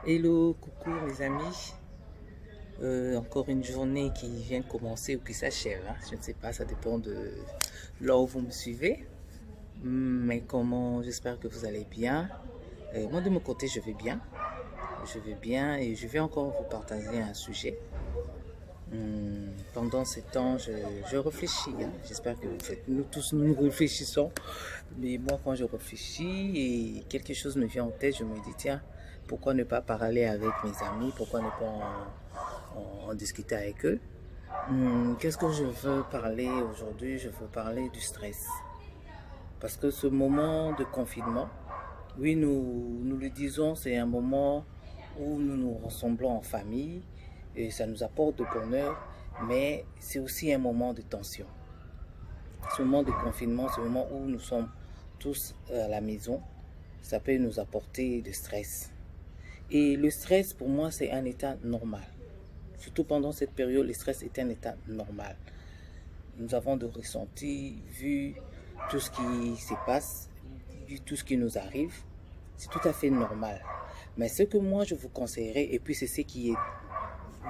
Hello, coucou mes amis. Encore une journée qui vient de commencer ou qui s'achève, hein. Je ne sais pas, ça dépend de là où vous me suivez. Mais comment, j'espère que vous allez bien. Moi de mon côté, je vais bien. Je vais bien et je vais encore vous partager un sujet. Pendant ces temps, je réfléchis, hein. J'espère que nous tous nous réfléchissons. Mais moi, quand je réfléchis et quelque chose me vient en tête, je me dis, tiens, pourquoi ne pas parler avec mes amis? Pourquoi ne pas en discuter avec eux? Qu'est-ce que je veux parler aujourd'hui? Je veux parler du stress. Parce que ce moment de confinement, oui, nous le disons, c'est un moment où nous nous rassemblons en famille et ça nous apporte de bonheur, mais c'est aussi un moment de tension. Ce moment de confinement, ce moment où nous sommes tous à la maison, ça peut nous apporter de stress. Et le stress, pour moi, c'est un état normal. Surtout pendant cette période, le stress est un état normal. Nous avons de ressentis, vu tout ce qui se passe, vu tout ce qui nous arrive. C'est tout à fait normal. Mais ce que moi je vous conseillerais, et puis c'est ce qui est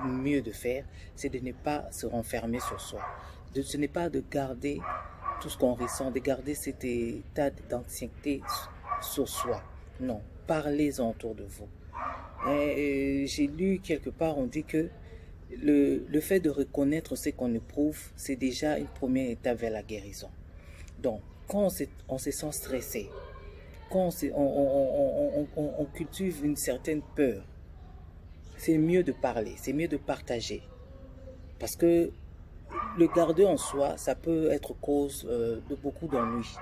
mieux de faire, c'est de ne pas se renfermer sur soi. Ce n'est pas de garder tout ce qu'on ressent, de garder cet état d'anxiété sur soi. Non, parlez-en autour de vous. J'ai lu quelque part, on dit que le fait de reconnaître ce qu'on éprouve, c'est déjà une première étape vers la guérison. Donc, quand on se sent stressé, quand on cultive une certaine peur, c'est mieux de parler, c'est mieux de partager. Parce que le garder en soi, ça peut être cause de beaucoup d'ennuis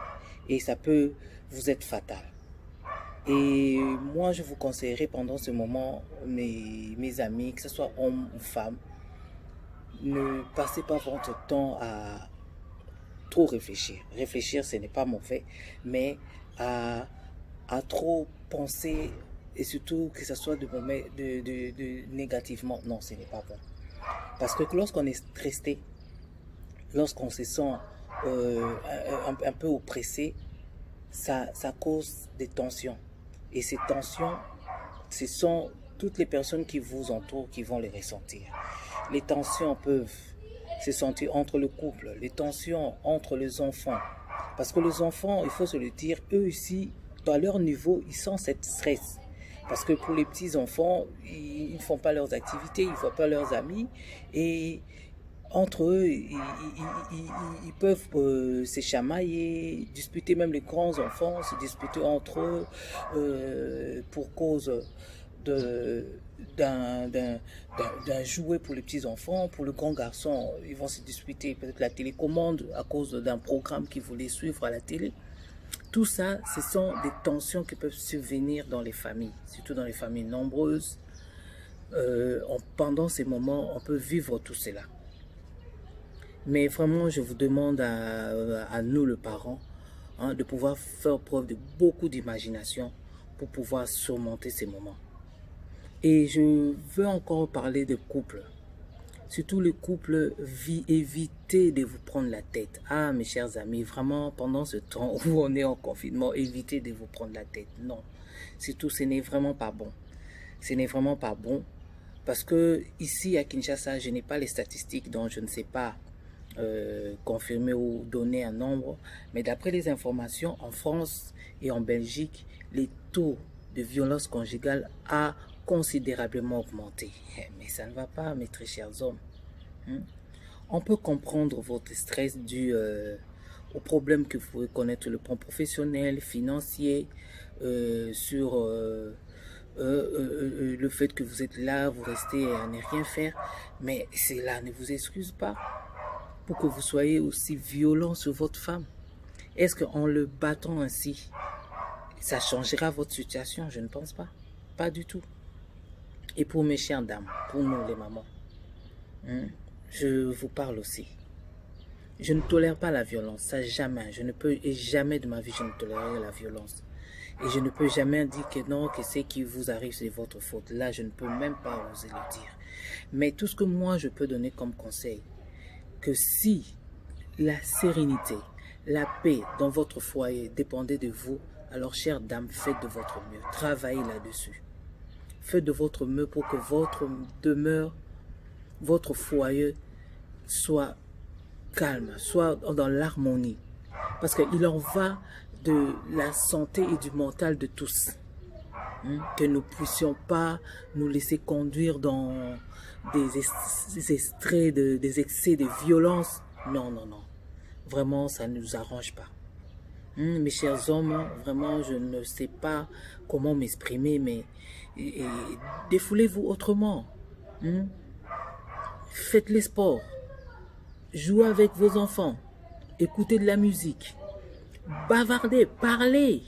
et ça peut vous être fatal. Et moi, je vous conseillerais pendant ce moment, mes amis, que ce soit hommes ou femmes, ne passez pas votre temps à trop réfléchir. Réfléchir, ce n'est pas mauvais, mais à, à trop penser, et surtout que ce soit de négativement, non, ce n'est pas bon. Parce que lorsqu'on est stressé, lorsqu'on se sent un peu oppressé, ça cause des tensions. Et ces tensions, ce sont toutes les personnes qui vous entourent qui vont les ressentir. Les tensions peuvent se sentir entre le couple, les tensions entre les enfants. Parce que les enfants, il faut se le dire, eux aussi, à leur niveau, ils sentent cette stress. Parce que pour les petits enfants, ils ne font pas leurs activités, ils ne voient pas leurs amis. Et entre eux, ils peuvent se chamailler, disputer, même les grands enfants, se disputer entre eux pour cause de, d'un jouet pour les petits enfants. Pour le grand garçon, ils vont se disputer peut-être la télécommande à cause d'un programme qu'ils voulaient suivre à la télé. Tout ça, ce sont des tensions qui peuvent survenir dans les familles, surtout dans les familles nombreuses. Pendant ces moments, on peut vivre tout cela. Mais vraiment, je vous demande à nous, les parents, hein, de pouvoir faire preuve de beaucoup d'imagination pour pouvoir surmonter ces moments. Et je veux encore parler de couple. Surtout les couples, évitez de vous prendre la tête. Ah, mes chers amis, vraiment, pendant ce temps où on est en confinement, évitez de vous prendre la tête. Non, surtout, ce n'est vraiment pas bon. Ce n'est vraiment pas bon. Parce que ici, à Kinshasa, je n'ai pas les statistiques, donc je ne sais pas confirmer ou donner un nombre. Mais d'après les informations, en France et en Belgique, les taux de violence conjugale a considérablement augmenté. Mais ça ne va pas, mes très chers hommes. On peut comprendre votre stress dû aux problèmes que vous pouvez connaître sur le plan professionnel, financier, sur le fait que vous êtes là, vous restez à ne rien faire. Mais cela ne vous excuse pas pour que vous soyez aussi violent sur votre femme. Est-ce qu'en le battant ainsi, ça changera votre situation? Je ne pense pas. Pas du tout. Et pour mes chères dames, pour nous les mamans, je vous parle aussi. Je ne tolère pas la violence, ça jamais. Je ne peux, et jamais de ma vie, je ne tolérerai la violence. Et je ne peux jamais dire que non, que ce qui vous arrive, c'est votre faute. Là, je ne peux même pas oser le dire. Mais tout ce que moi, je peux donner comme conseil, que si la sérénité, la paix dans votre foyer dépendait de vous, alors chère dame, faites de votre mieux. Travaillez là-dessus. Faites de votre mieux pour que votre demeure, votre foyer soit calme, soit dans l'harmonie. Parce qu'il en va de la santé et du mental de tous. Que nous ne puissions pas nous laisser conduire dans des extraits, des excès de violence. Non, non, non. Vraiment, ça ne nous arrange pas. Mes chers hommes, vraiment, je ne sais pas comment m'exprimer, mais défoulez-vous autrement. Faites les sports. Jouez avec vos enfants. Écoutez de la musique. Bavardez, parlez.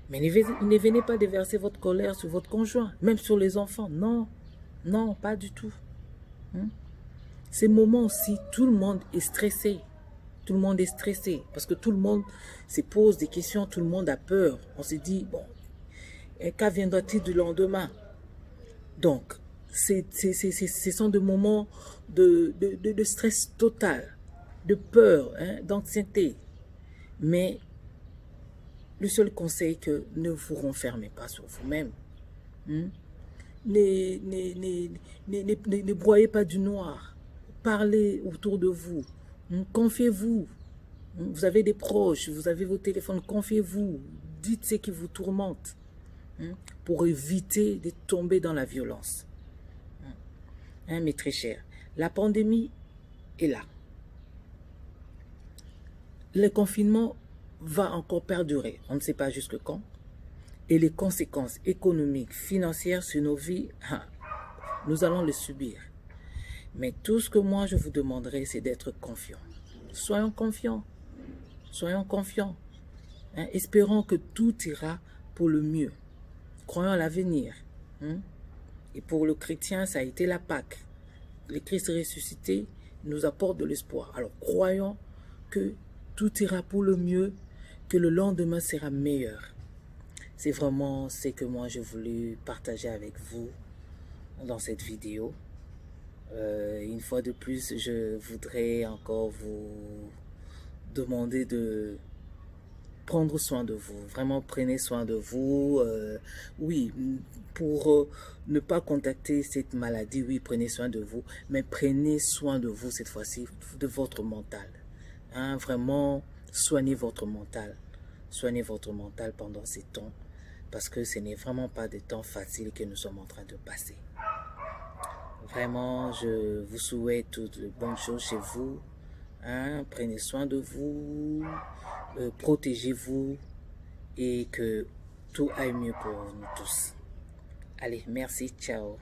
Mais ne venez pas déverser votre colère sur votre conjoint, même sur les enfants. Non, non, pas du tout. Ces moments aussi, tout le monde est stressé. Tout le monde est stressé parce que tout le monde se pose des questions, tout le monde a peur. On se dit, bon, qu'adviendra-t-il du lendemain? Donc, ce sont des moments de stress total, de peur, d'anxiété. Mais le seul conseil que ne vous renfermez pas sur vous-même. Ne broyez pas du noir. Parlez autour de vous. Confiez-vous. Vous avez des proches, vous avez vos téléphones, confiez-vous. Dites ce qui vous tourmente pour éviter de tomber dans la violence. Mes très chers, la pandémie est là. Le confinement va encore perdurer, on ne sait pas jusque quand. Et les conséquences économiques, financières sur nos vies, nous allons les subir. Mais tout ce que moi je vous demanderai, c'est d'être confiant. Soyons confiants. Soyons confiants. Espérons que tout ira pour le mieux. Croyons à l'avenir. Et pour le chrétien, ça a été la Pâque. Le Christ ressuscité nous apporte de l'espoir. Alors croyons que tout ira pour le mieux, que le lendemain sera meilleur. C'est vraiment ce que moi j'ai voulu partager avec vous dans cette vidéo. Une fois de plus, je voudrais encore vous demander de prendre soin de vous. Vraiment, prenez soin de vous. Oui, pour ne pas contacter cette maladie, oui, prenez soin de vous. Mais prenez soin de vous cette fois-ci, de votre mental. Vraiment, soignez votre mental. Soignez votre mental pendant ces temps. Parce que ce n'est vraiment pas des temps faciles que nous sommes en train de passer. Vraiment, je vous souhaite toutes de bonnes choses chez vous. Prenez soin de vous, protégez-vous et que tout aille mieux pour nous tous. Allez, merci, ciao.